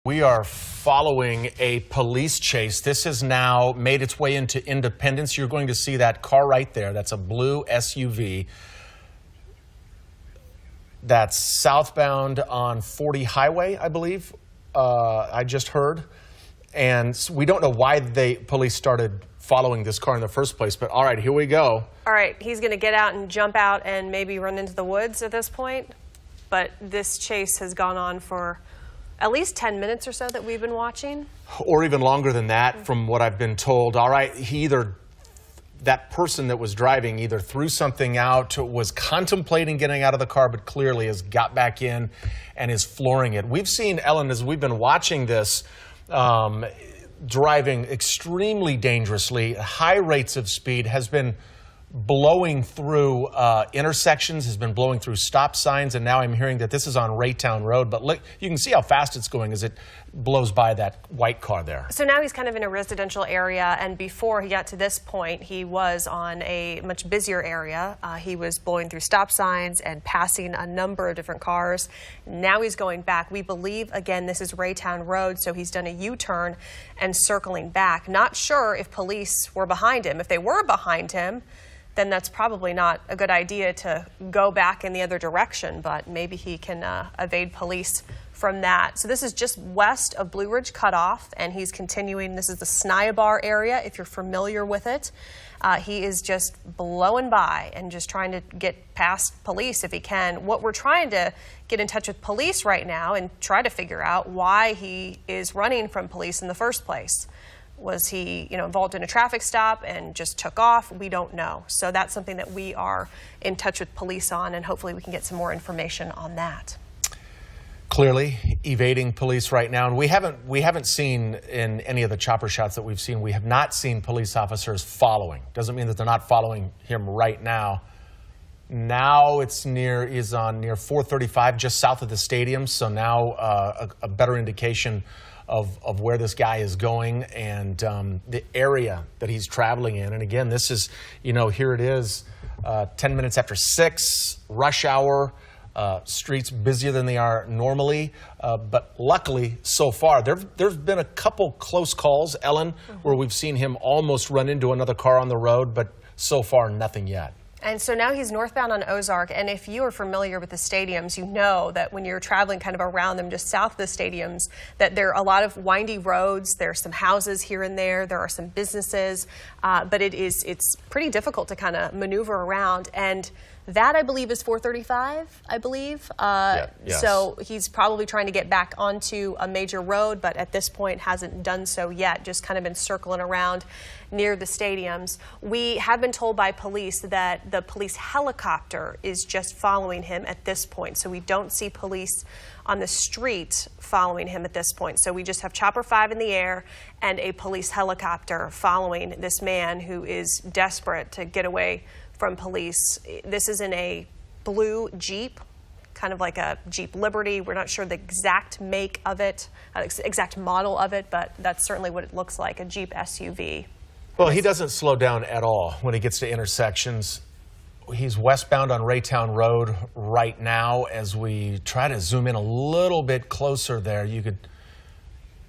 We are following a police chase. This has now made its way into Independence. You're going to see that car right there. That's a blue SUV. That's southbound on 40 Highway, I believe. I just heard. And we don't know why police started following this car in the first place, but all right, here we go. All right, he's going to get out and jump out and maybe run into the woods at this point. But this chase has gone on for at least 10 minutes or so that we've been watching. Or even longer than that, from what I've been told. All right, that person that was driving either threw something out, was contemplating getting out of the car, but clearly has got back in and is flooring it. We've seen, Ellen, as we've been watching this, driving extremely dangerously, high rates of speed, has been blowing through intersections, has been blowing through stop signs, and now I'm hearing that this is on Raytown Road. But look, you can see how fast it's going as it blows by that white car there. So now he's kind of in a residential area, and before he got to this point, he was on a much busier area. He was blowing through stop signs and passing a number of different cars. Now he's going back. We believe, again, this is Raytown Road, so he's done a U-turn and circling back. Not sure if police were behind him. If they were behind him, then that's probably not a good idea to go back in the other direction, but maybe he can evade police from that. So this is just west of Blue Ridge Cutoff, and he's continuing. This is the Snyabar area, if you're familiar with it. He is just blowing by and just trying to get past police if he can. What we're trying to get in touch with police right now and try to figure out why he is running from police in the first place. Was he, involved in a traffic stop and just took off? We don't know. So that's something that we are in touch with police on, and hopefully we can get some more information on that. Clearly evading police right now, and we haven't seen in any of the chopper shots that we've seen, we have not seen police officers following. Doesn't mean that they're not following him right now. Now he's on near 435, just south of the stadium. So now a better indication of where this guy is going and the area that he's traveling in. And again, this is, here it is, 10 minutes after 6, rush hour, streets busier than they are normally. But luckily, so far, there's been a couple close calls, Ellen, where we've seen him almost run into another car on the road, but so far, nothing yet. And so now he's northbound on Ozark, and if you are familiar with the stadiums, you know that when you're traveling kind of around them, just south of the stadiums, that there are a lot of windy roads, there's some houses here and there are some businesses, but it's pretty difficult to kind of maneuver around. And that, I believe, is 435, I believe. Yes. So he's probably trying to get back onto a major road, but at this point hasn't done so yet, just kind of been circling around near the stadiums. We have been told by police that the police helicopter is just following him at this point. So we don't see police on the street following him at this point. So we just have Chopper 5 in the air and a police helicopter following this man who is desperate to get away from police. This is in a blue Jeep, kind of like a Jeep Liberty. We're not sure the exact make of it, exact model of it, but that's certainly what it looks like, a Jeep SUV. Well, he doesn't slow down at all when he gets to intersections. He's westbound on Raytown Road right now. As we try to zoom in a little bit closer there,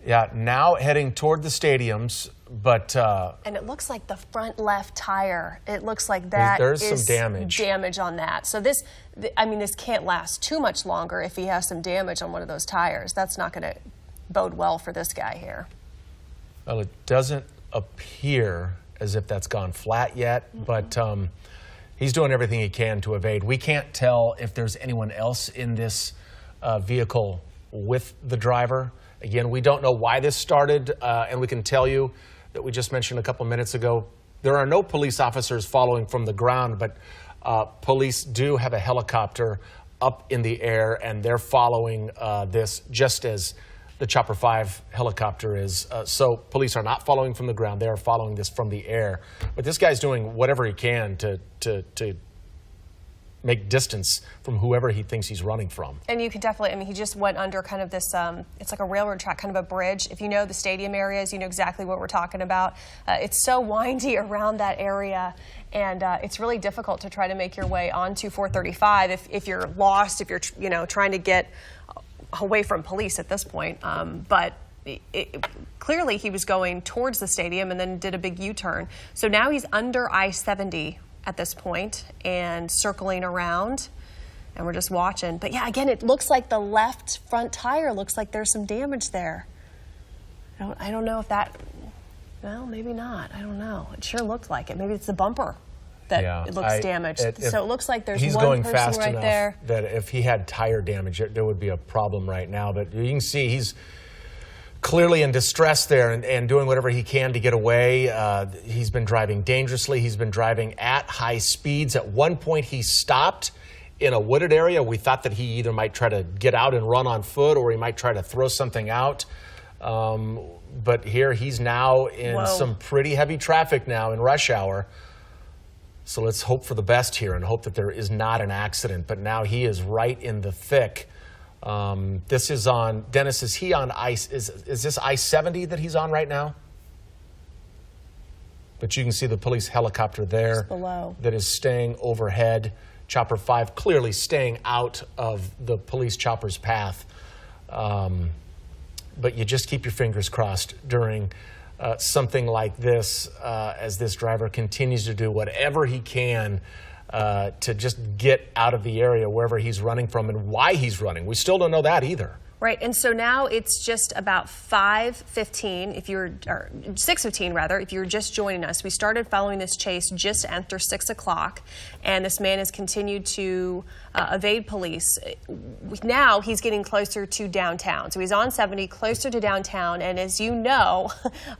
now heading toward the stadiums, but and it looks like the front left tire. It looks like that there's is some damage on that. So this can't last too much longer if he has some damage on one of those tires. That's not going to bode well for this guy here. Well, it doesn't appear as if that's gone flat yet, but he's doing everything he can to evade. We can't tell if there's anyone else in this vehicle with the driver. Again, we don't know why this started, and we can tell you that we just mentioned a couple minutes ago, there are no police officers following from the ground, but police do have a helicopter up in the air, and they're following this just as the Chopper 5 helicopter is. So police are not following from the ground. They are following this from the air. But this guy's doing whatever he can to make distance from whoever he thinks he's running from. And you could definitely, he just went under kind of this, it's like a railroad track, kind of a bridge. If you know the stadium areas, you know exactly what we're talking about. It's so windy around that area, and it's really difficult to try to make your way onto 435 if you're lost, if you're trying to get away from police at this point, but clearly he was going towards the stadium and then did a big U-turn. So now he's under I-70 at this point and circling around, and we're just watching. But yeah, again, it looks like the left front tire looks like there's some damage there. I don't know if that, well, maybe not. I don't know. It sure looked like it. Maybe it's the bumper that it looks damaged. So it looks like there's one person right there. That if he had tire damage, there would be a problem right now. But you can see he's clearly in distress there and doing whatever he can to get away. He's been driving dangerously. He's been driving at high speeds. At one point, he stopped in a wooded area. We thought that he either might try to get out and run on foot or he might try to throw something out. But here he's now in some pretty heavy traffic now in rush hour. So let's hope for the best here and hope that there is not an accident. But now he is right in the thick. This is on, Dennis, is he on is this I-70 that he's on right now? But you can see the police helicopter there below that is staying overhead. Chopper 5 clearly staying out of the police chopper's path. But you just keep your fingers crossed during something like this as this driver continues to do whatever he can to just get out of the area wherever he's running from and why he's running. We still don't know that either. Right, and so now it's just about 5:15, or 6:15 rather, if you're just joining us. We started following this chase just after 6 o'clock, and this man has continued to evade police. Now he's getting closer to downtown. So he's on 70, closer to downtown, and as you know,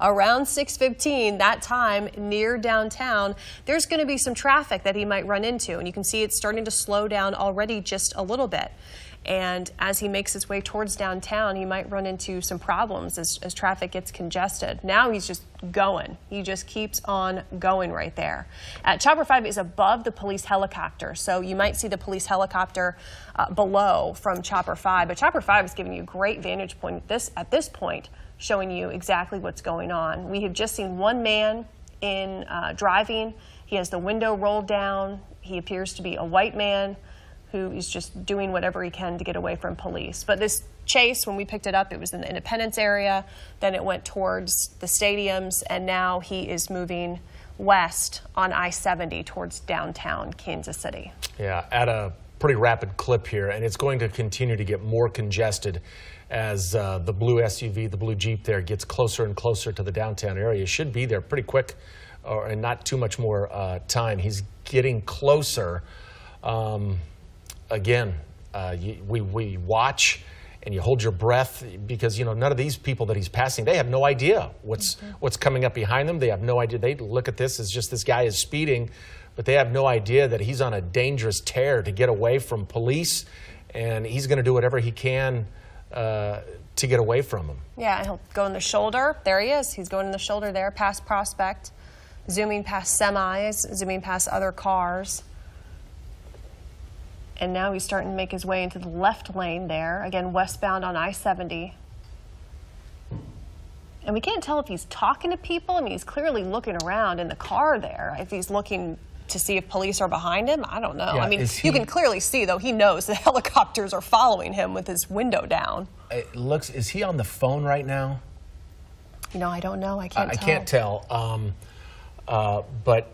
around 6:15, that time near downtown, there's going to be some traffic that he might run into, and you can see it's starting to slow down already just a little bit. And as he makes his way towards downtown, he might run into some problems as traffic gets congested. Now he's just going. He just keeps on going right there. Chopper 5 is above the police helicopter, so you might see the police helicopter below from Chopper 5. But Chopper 5 is giving you a great vantage point at this point, showing you exactly what's going on. We have just seen one man in driving. He has the window rolled down. He appears to be a white man who is just doing whatever he can to get away from police. But this chase, when we picked it up, it was in the Independence area, then it went towards the stadiums, and now he is moving west on I-70 towards downtown Kansas City. Yeah, at a pretty rapid clip here, and it's going to continue to get more congested as the blue SUV, the blue Jeep there, gets closer and closer to the downtown area. Should be there pretty quick, and not too much more time. He's getting closer. Again, we watch and you hold your breath because, you know, none of these people that he's passing, they have no idea what's coming up behind them. They have no idea. They look at this as just this guy is speeding, but they have no idea that he's on a dangerous tear to get away from police, and he's going to do whatever he can to get away from them. Yeah, and he'll go in the shoulder. There he is. He's going in the shoulder there, past Prospect, zooming past semis, zooming past other cars. And now he's starting to make his way into the left lane there, again, westbound on I-70. And we can't tell if he's talking to people. I mean, he's clearly looking around in the car there. If he's looking to see if police are behind him, I don't know. Yeah, I mean, you can clearly see, though, he knows the helicopters are following him with his window down. It looks, is he on the phone right now? You know, I don't know. I can't tell. I can't tell. But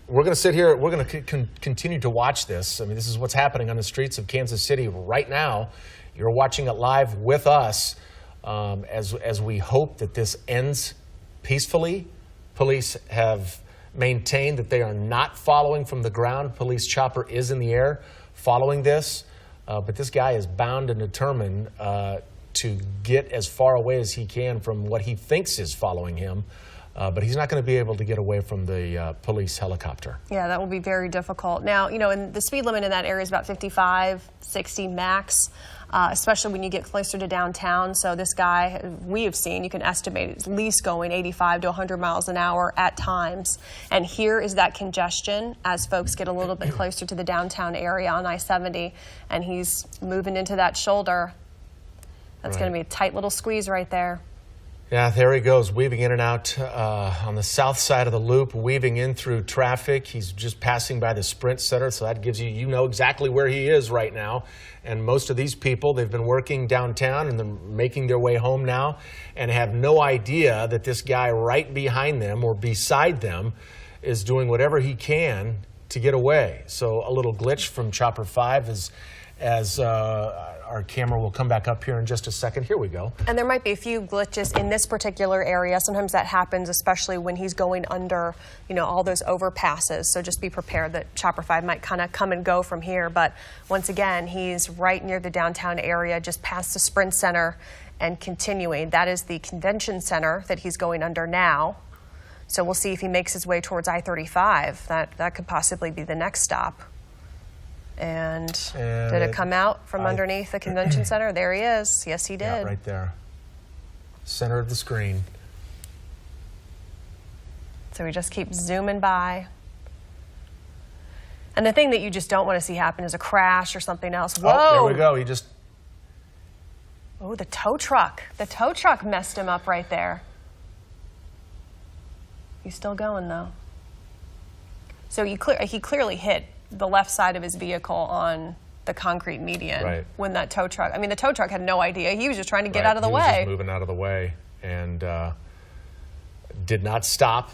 we're going to sit here, we're going to continue to watch this. I mean, this is what's happening on the streets of Kansas City right now. You're watching it live with us as we hope that this ends peacefully. Police have maintained that they are not following from the ground. Police chopper is in the air following this. But this guy is bound and determined to get as far away as he can from what he thinks is following him. But he's not going to be able to get away from the police helicopter. Yeah, that will be very difficult. Now, you know, and the speed limit in that area is about 55, 60 max, especially when you get closer to downtown. So this guy, we have seen, you can estimate at least going 85 to 100 miles an hour at times. And here is that congestion as folks get a little bit closer to the downtown area on I-70, and he's moving into that shoulder. That's going to be a tight little squeeze right there. Yeah, there he goes, weaving in and out on the south side of the loop, weaving in through traffic. He's just passing by the Sprint Center, so that gives you know exactly where he is right now. And most of these people, they've been working downtown and they're making their way home now and have no idea that this guy right behind them or beside them is doing whatever he can to get away. So a little glitch from Chopper 5 as our camera will come back up here in just a second. Here we go. And there might be a few glitches in this particular area. Sometimes that happens, especially when he's going under, you know, all those overpasses. So just be prepared that Chopper 5 might kind of come and go from here. But once again, he's right near the downtown area, just past the Sprint Center and continuing. That is the convention center that he's going under now. So we'll see if he makes his way towards I-35. That could possibly be the next stop. And did it come out from underneath the convention center? There he is. Yes, he did. Yeah, right there. Center of the screen. So we just keep zooming by. And the thing that you just don't want to see happen is a crash or something else. Whoa! Oh, there we go. He just... Oh, the tow truck. The tow truck messed him up right there. He's still going, though. So he clearly hit the left side of his vehicle on the concrete median when that tow truck, I mean, the tow truck had no idea. He was just trying to get out of the way. He was just moving out of the way and did not stop,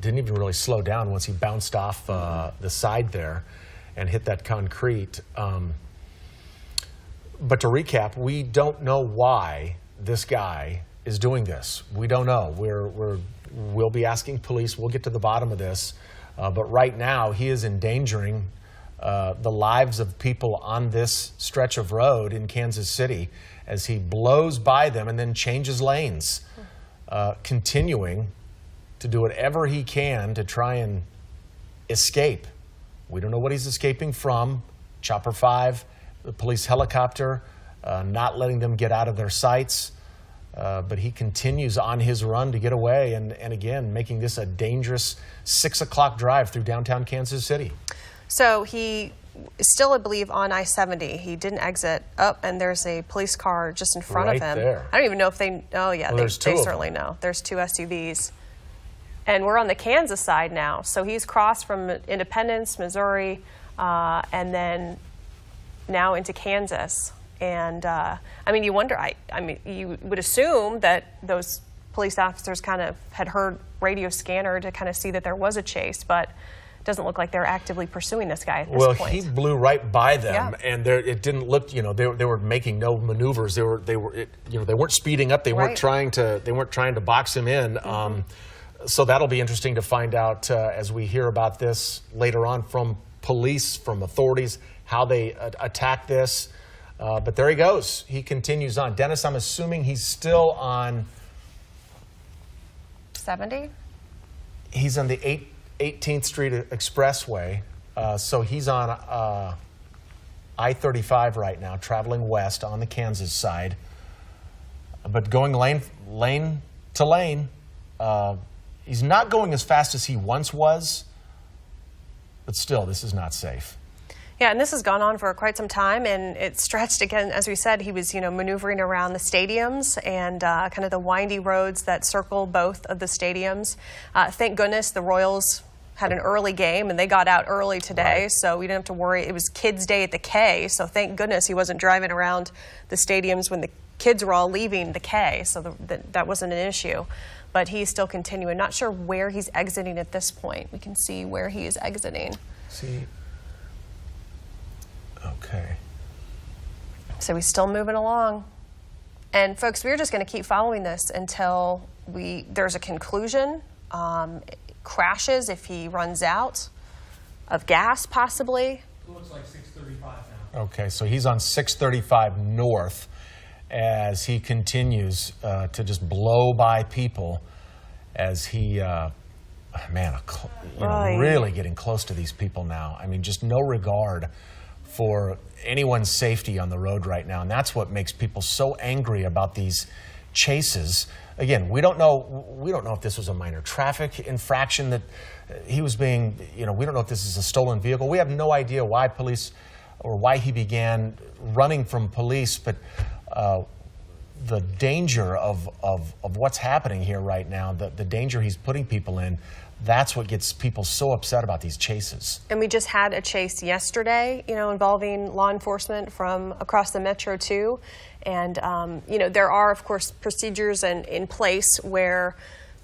didn't even really slow down once he bounced off the side there and hit that concrete. But to recap, we don't know why this guy is doing this. We don't know. We'll be asking police. We'll get to the bottom of this. But right now, he is endangering the lives of people on this stretch of road in Kansas City as he blows by them and then changes lanes, continuing to do whatever he can to try and escape. We don't know what he's escaping from. Chopper 5, the police helicopter, not letting them get out of their sights. But he continues on his run to get away and again, making this a dangerous 6 o'clock drive through downtown Kansas City. So he is still, I believe, on I-70. He didn't exit up, and there's a police car just in front of him. There. I don't even know if they, oh yeah, well, they certainly know. There's two SUVs. And we're on the Kansas side now. So he's crossed from Independence, Missouri, and then now into Kansas. And I mean, you wonder, I mean, you would assume that those police officers kind of had heard radio scanner to kind of see that there was a chase, but it doesn't look like they're actively pursuing this guy at this point. Well, he blew right by them, and it didn't look, you know, they were making no maneuvers. They weren't speeding up. They weren't trying to box him in. So that'll be interesting to find out as we hear about this later on from police, from authorities, how they attack this. But there he goes. He continues on. Dennis, I'm assuming he's still on 70? He's on the 18th Street Expressway. So he's on I-35 right now, traveling west on the Kansas side. But going lane to lane. He's not going as fast as he once was, but still, this is not safe. Yeah, and this has gone on for quite some time, and it stretched again. As we said, he was, you know, maneuvering around the stadiums and kind of the windy roads that circle both of the stadiums. Thank goodness the Royals had an early game, and they got out early today, so we didn't have to worry. It was Kids' Day at the K, so thank goodness he wasn't driving around the stadiums when the kids were all leaving the K, so that wasn't an issue. But he's still continuing. Not sure where he's exiting at this point. We can see where he is exiting. See. Okay. So he's still moving along. And folks, we're just going to keep following this until there's a conclusion. Crashes if he runs out of gas, possibly. It looks like 635 now. Okay, so he's on 635 north as he continues to just blow by people as he, really getting close to these people now. I mean, just no regard for anyone's safety on the road right now. And that's what makes people so angry about these chases. Again, we don't know if this was a minor traffic infraction that he was being, we don't know if this is a stolen vehicle. We have no idea why police or why he began running from police, but the danger of what's happening here right now, the danger he's putting people in, that's what gets people so upset about these chases. And we just had a chase yesterday, involving law enforcement from across the metro too. And, there are, of course, procedures in place where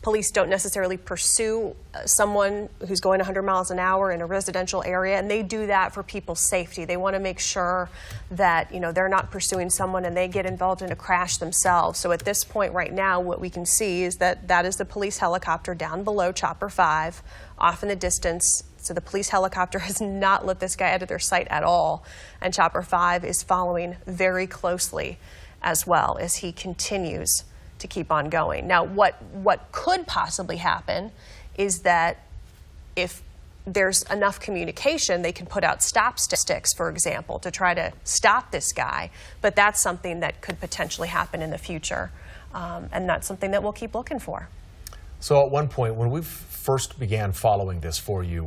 police don't necessarily pursue someone who's going 100 miles an hour in a residential area, and they do that for people's safety. They want to make sure that, they're not pursuing someone and they get involved in a crash themselves. So at this point right now, what we can see is that is the police helicopter down below Chopper 5, off in the distance. So the police helicopter has not let this guy out of their sight at all, and Chopper 5 is following very closely as well as he continues to keep on going. Now, what could possibly happen is that if there's enough communication, they can put out stop sticks, for example, to try to stop this guy. But that's something that could potentially happen in the future, and that's something that we'll keep looking for. So at one point, when we first began following this for you,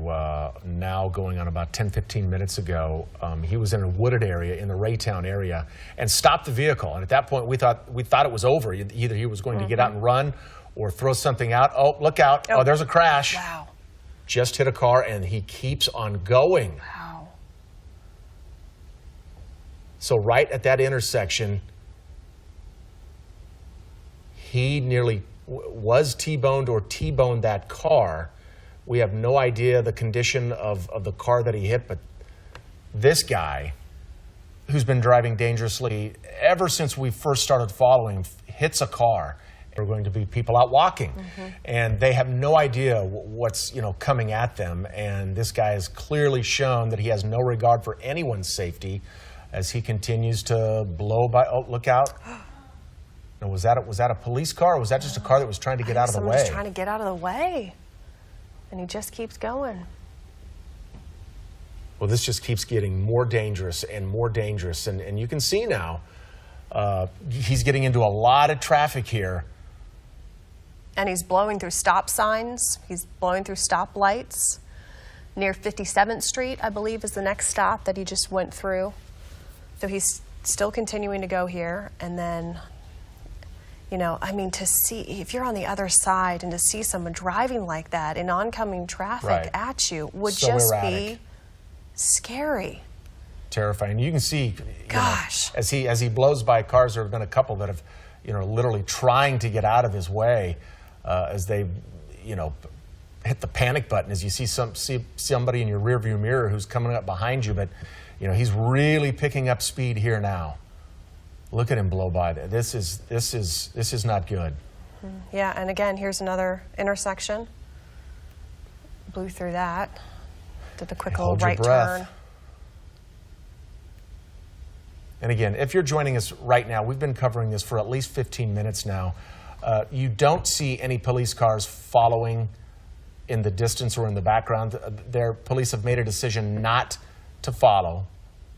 now going on about 10-15 minutes ago, he was in a wooded area in the Raytown area and stopped the vehicle. And at that point, we thought it was over. Either he was going to get out and run or throw something out. Oh, look out. Oh, there's a crash. Wow. Just hit a car, and he keeps on going. Wow. So right at that intersection, he nearly was T-boned or T-boned that car. We have no idea the condition of the car that he hit, but this guy, who's been driving dangerously ever since we first started following him, hits a car. There are going to be people out walking, and they have no idea what's coming at them. And this guy has clearly shown that he has no regard for anyone's safety as he continues to blow by. Oh, look out! Was that a police car, or was that just a car that was trying to get out of the way? Someone was trying to get out of the way, and he just keeps going. Well, this just keeps getting more dangerous and more dangerous, and you can see now he's getting into a lot of traffic here. And he's blowing through stop signs. He's blowing through stop lights. Near 57th Street, I believe, is the next stop that he just went through. So he's still continuing to go here, and then to see, if you're on the other side and to see someone driving like that in oncoming traffic at you would so just erratic. be scary. Terrifying. You can see, Gosh. as he blows by cars, there have been a couple that have, literally trying to get out of his way as they, hit the panic button as you see somebody in your rearview mirror who's coming up behind you. But, he's really picking up speed here now. Look at him blow by there. This is not good. Yeah, and again, here's another intersection. Blew through that. Did the quick little right turn. And again, if you're joining us right now, we've been covering this for at least 15 minutes now. You don't see any police cars following in the distance or in the background. Their police have made a decision not to follow.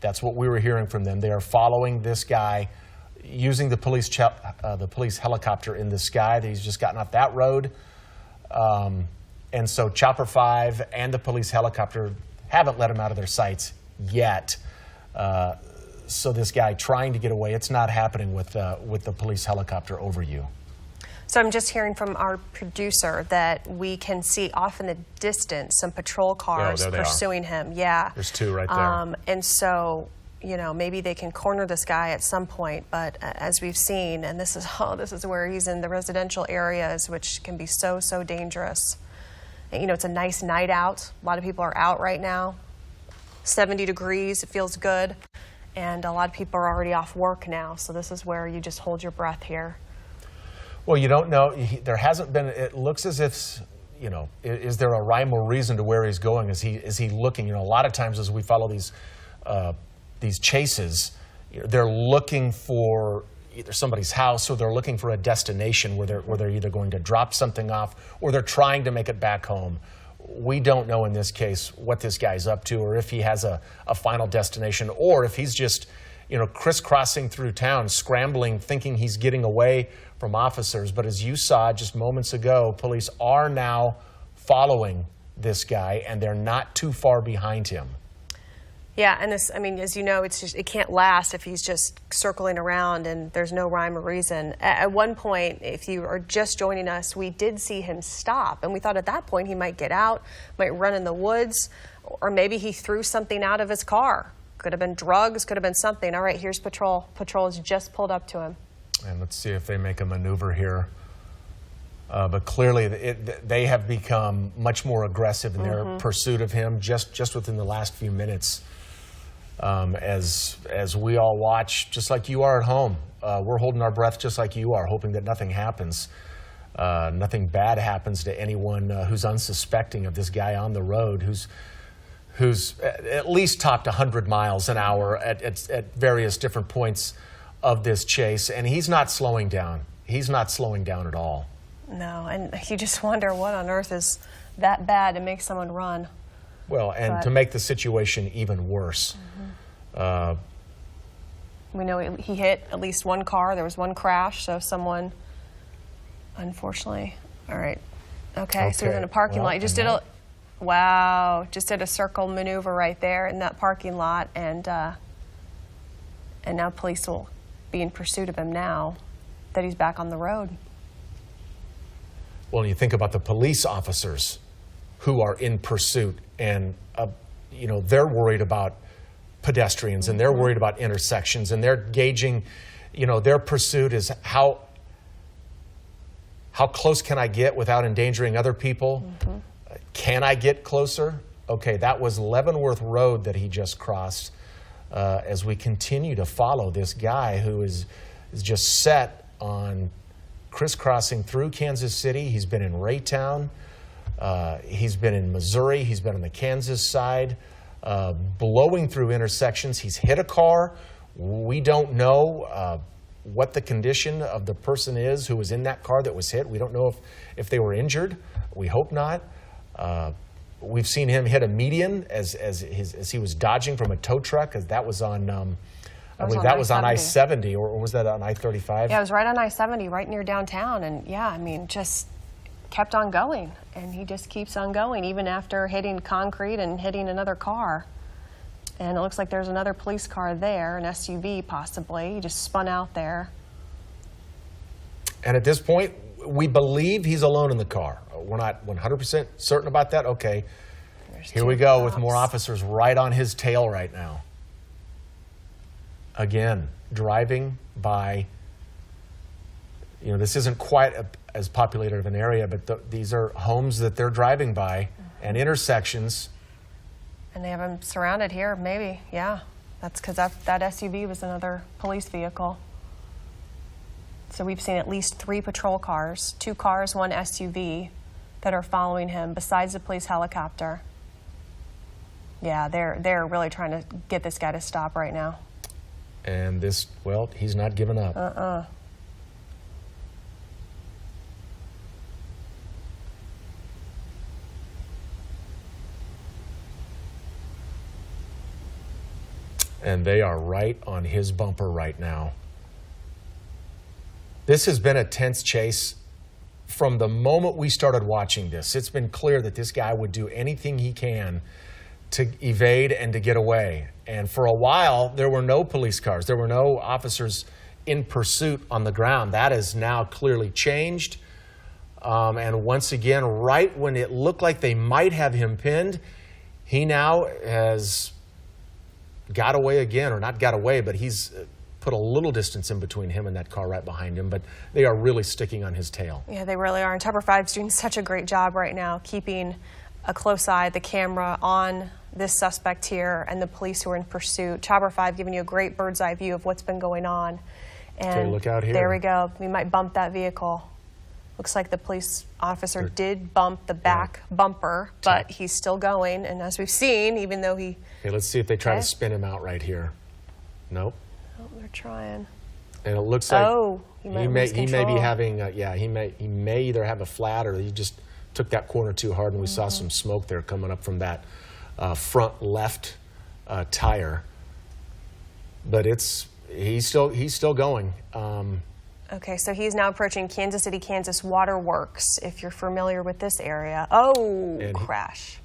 That's what we were hearing from them. They are following this guy, using the police helicopter in the sky. He's just gotten off that road. And so Chopper 5 and the police helicopter haven't let him out of their sights yet. So this guy trying to get away, it's not happening with the police helicopter over you. So I'm just hearing from our producer that we can see off in the distance some patrol cars pursuing him. Yeah. There's two right there. And so, maybe they can corner this guy at some point. But as we've seen, and this is where he's in the residential areas, which can be so dangerous. And, it's a nice night out. A lot of people are out right now. 70 degrees, it feels good. And a lot of people are already off work now. So this is where you just hold your breath here. Well, you don't know. There hasn't been. It looks as if, is there a rhyme or reason to where he's going? Is he looking? A lot of times as we follow these chases, they're looking for either somebody's house or they're looking for a destination where they're either going to drop something off or they're trying to make it back home. We don't know in this case what this guy's up to, or if he has a final destination, or if he's just crisscrossing through town, scrambling, thinking he's getting away from officers. But as you saw just moments ago, police are now following this guy, and they're not too far behind him. Yeah, and this, I mean, as you know, it can't last if he's just circling around and there's no rhyme or reason. At one point, if you are just joining us, we did see him stop, and we thought at that point he might get out, might run in the woods, or maybe he threw something out of his car. Could have been drugs, could have been something. All right, here's patrol. Patrol has just pulled up to him. And let's see if they make a maneuver here. But clearly, they have become much more aggressive in their pursuit of him just within the last few minutes. As we all watch, just like you are at home, we're holding our breath just like you are, hoping that nothing happens. Nothing bad happens to anyone who's unsuspecting of this guy on the road who's at least topped 100 miles an hour at various different points of this chase, and he's not slowing down. He's not slowing down at all. No, and you just wonder what on earth is that bad to make someone run. Well, and to make the situation even worse. We know he hit at least one car. There was one crash, so someone, unfortunately. All right. Okay, so he's in a parking lot. He just did just did a circle maneuver right there in that parking lot, and now police will be in pursuit of him now that he's back on the road. Well, you think about the police officers who are in pursuit, and you know, they're worried about pedestrians, and they're worried about intersections, and they're gauging, you know, their pursuit is how close can I get without endangering other people? Can I get closer? Okay, that was Leavenworth Road that he just crossed. As we continue to follow this guy who is just set on crisscrossing through Kansas City. He's been in Raytown. He's been in Missouri. He's been on the Kansas side, blowing through intersections. He's hit a car. We don't know what the condition of the person is who was in that car that was hit. We don't know if they were injured. We hope not. We've seen him hit a median as he was dodging from a tow truck, as that was on, I believe that was on I-70, or was that on I-35? Yeah, it was right on I-70, right near downtown, and yeah, I mean, just kept on going, and he just keeps on going, even after hitting concrete and hitting another car. And it looks like there's another police car there, an SUV possibly. He just spun out there. And at this point, we believe he's alone in the car. We're not 100% certain about that. Okay, here we go with more officers right on his tail right now. Again, driving by, you know, this isn't quite as populated of an area, but these are homes that they're driving by and intersections. And they have him surrounded here, maybe, yeah. That's because that SUV was another police vehicle. So we've seen at least 3 patrol cars, 2 cars, 1 SUV that are following him besides the police helicopter. Yeah, they're really trying to get this guy to stop right now. And this, well, he's not giving up. And they are right on his bumper right now. This has been a tense chase from the moment we started watching this. It's been clear that this guy would do anything he can to evade and to get away. And for a while, there were no police cars. There were no officers in pursuit on the ground. That has now clearly changed. And once again, right when it looked like they might have him pinned, he now has got away again, or not got away, but he's put a little distance in between him and that car right behind him, but they are really sticking on his tail. Yeah, they really are. And Tupper 5's doing such a great job right now, keeping a close eye, the camera on this suspect here and the police who are in pursuit. Chopper 5 giving you a great bird's eye view of what's been going on. And okay, look out here. There we go. We might bump that vehicle. Looks like the police officer did bump the back bumper, but he's still going. And as we've seen, even though he... Okay, let's see if they try to spin him out right here. Nope. Oh, they're trying. And it looks like he may be having, he may either have a flat, or he just took that corner too hard, and we saw some smoke there coming up from that front left tire. But he's still going. Okay, so he's now approaching Kansas City, Kansas Waterworks, if you're familiar with this area. Oh, crash.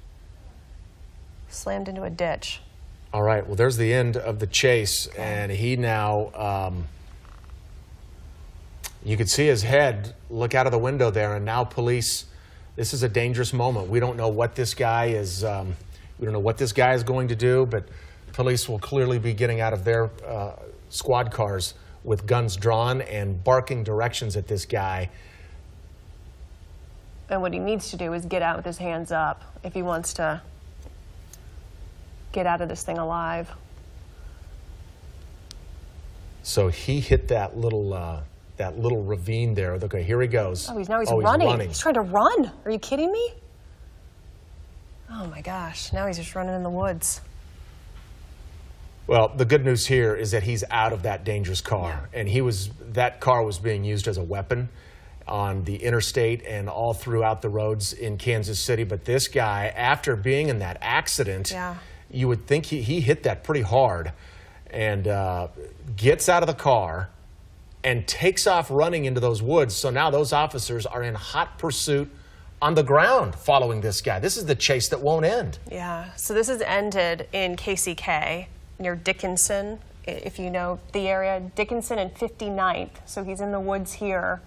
Slammed into a ditch. All right, well, there's the end of the chase, and he now, you could see his head look out of the window there, and now police, this is a dangerous moment. We don't know what this guy is, we don't know what this guy is going to do, but police will clearly be getting out of their squad cars with guns drawn and barking directions at this guy. And what he needs to do is get out with his hands up if he wants to get out of this thing alive. So he hit that little ravine there. Okay, here he goes. Oh, he's running. He's trying to run. Are you kidding me? Oh my gosh, now he's just running in the woods. Well, the good news here is that he's out of that dangerous car, and that car was being used as a weapon on the interstate and all throughout the roads in Kansas City. But this guy, after being in that accident, you would think he hit that pretty hard, and gets out of the car and takes off running into those woods. So now those officers are in hot pursuit on the ground following this guy. This is the chase that won't end. Yeah, so this has ended in KCK near Dickinson, if you know the area, Dickinson and 59th. So he's in the woods here.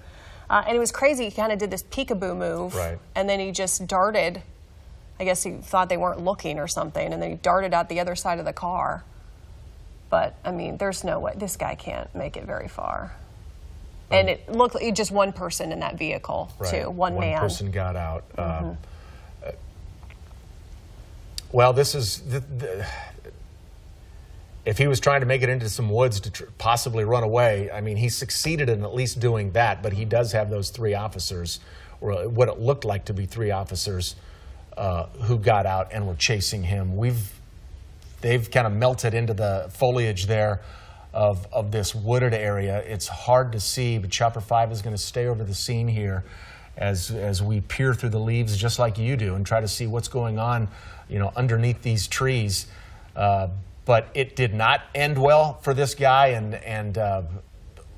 And it was crazy. He kind of did this peekaboo move. Right. And then he just darted. I guess he thought they weren't looking or something. And then he darted out the other side of the car. But, I mean, there's no way. This guy can't make it very far. And it looked like just one person in that vehicle, too. One man. One person got out. Well, this is... if he was trying to make it into some woods to possibly run away, I mean, he succeeded in at least doing that, but he does have those three officers, or what it looked like to be three officers, who got out and were chasing him. They've kind of melted into the foliage there of this wooded area. It's hard to see, but Chopper 5 is going to stay over the scene here as we peer through the leaves just like you do and try to see what's going on, you know, underneath these trees. But it did not end well for this guy, and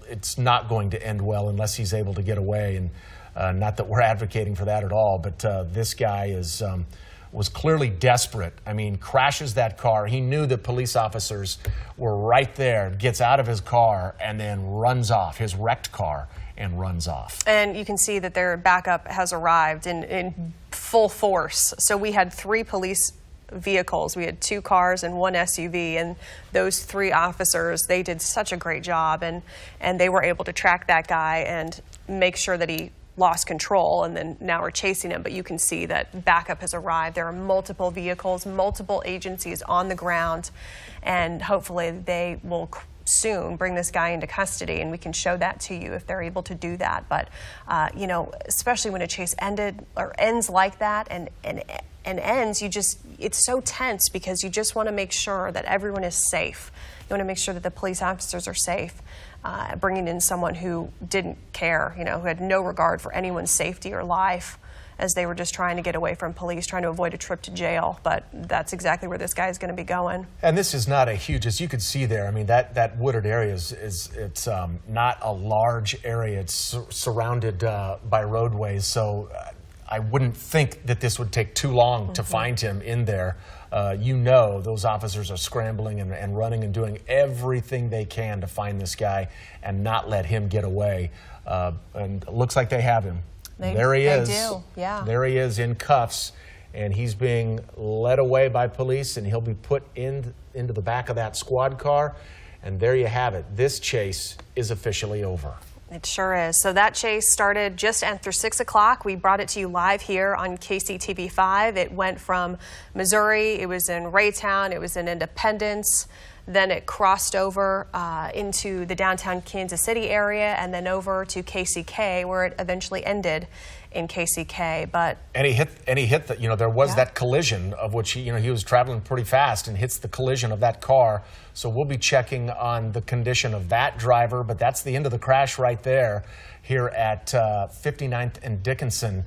it's not going to end well unless he's able to get away. And not that we're advocating for that at all, but this guy was clearly desperate. I mean, crashes that car. He knew that police officers were right there, gets out of his car, and then runs off, his wrecked car, and runs off. And you can see that their backup has arrived in full force. So we had 3 police vehicles. We had 2 cars and 1 SUV, and those 3 officers, they did such a great job, and they were able to track that guy and make sure that he lost control, and then now we're chasing him. But you can see that backup has arrived. There are multiple vehicles, multiple agencies on the ground, and hopefully they will soon bring this guy into custody, and we can show that to you if they're able to do that. But you know, especially when a chase ends like that and ends, it's so tense because you just want to make sure that everyone is safe. You want to make sure that the police officers are safe. Bringing in someone who didn't care, you know, who had no regard for anyone's safety or life, as they were just trying to get away from police, trying to avoid a trip to jail. But that's exactly where this guy is going to be going. And this is not a huge, as you can see there, I mean, that wooded area it's not a large area. It's surrounded by roadways, so I wouldn't think that this would take too long to find him in there. You know, those officers are scrambling and running and doing everything they can to find this guy and not let him get away. And it looks like they have him. There he is. They do, yeah. There he is in cuffs, and he's being led away by police, and he'll be put into the back of that squad car. And there you have it. This chase is officially over. It sure is. So that chase started just after 6 o'clock. We brought it to you live here on KCTV5. It went from Missouri, it was in Raytown, it was in Independence, then it crossed over into the downtown Kansas City area and then over to KCK, where it eventually ended in KCK. But and he hit the, you know, there was that collision of which he was traveling pretty fast and hits the collision of that car. So we'll be checking on the condition of that driver, but that's the end of the crash right there here at 59th and Dickinson.